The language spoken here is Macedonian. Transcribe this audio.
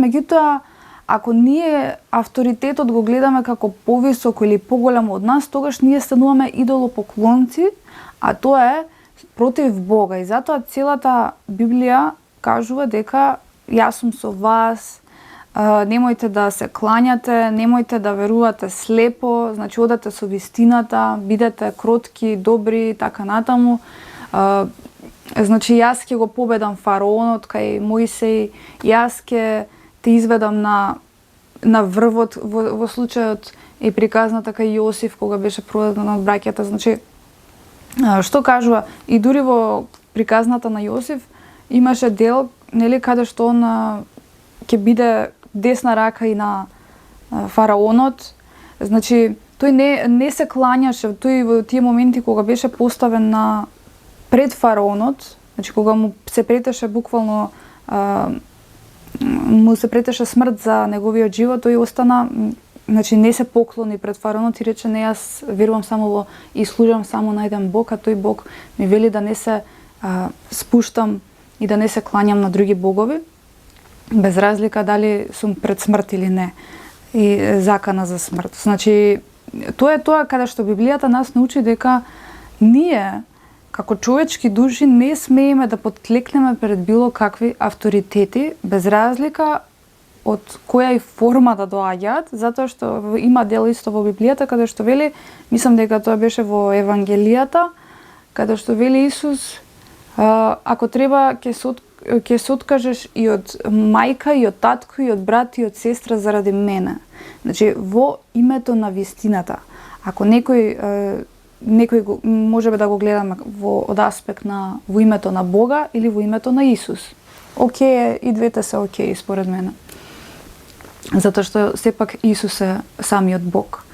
меѓутоа ако ние авторитетот го гледаме како повисок или поголем од нас, тогаш ние стануваме идолопоклонци, а тоа е против Бога. И затоа целата Библија кажува дека јас сум со вас, немојте да се клањате, немојте да верувате слепо, значи одете со вистината, бидете кротки, добри, така натаму. Значи јас ќе го победам фараонот кај Мојсей, јас ќе те изведам на врвот, во случајот е приказната кај Јосиф кога беше продаден од браќата. Значи што кажува и дури во приказната на Јосиф имаше дел, нели, каде што он ќе биде десна рака и на фараонот. Значи тој не се кланяше, тој во тие моменти кога беше поставен пред фараонот, значи кога му се претеше буквално смрт за неговиот живот, тој остана, значи не се поклони пред фараонот и рече не, јас верувам само во и служам само на еден Бог, а тој Бог ми вели да не се спуштам и да не се клањам на други богови, без разлика дали сум пред смрт или не, и закана за смрт. Значи тоа е тоа каде што Библијата нас научи дека ние како човечки души не смееме да подклекнеме пред било какви авторитети, без разлика од која и форма да доаѓаат, затоа што има дел исто во Библијата каде што вели, мислам дека тоа беше во Евангелијата, каде што вели Исус, ако треба ќе се откажеш и од мајка, и од татко, и од брат, и од сестра заради мене. Значи во името на вистината. Ако некој можеме да го гледаме од аспект на во името на Бога или во името на Исус. Океј, и двете се океј според мене. Затоа што сепак Исус е самиот Бог.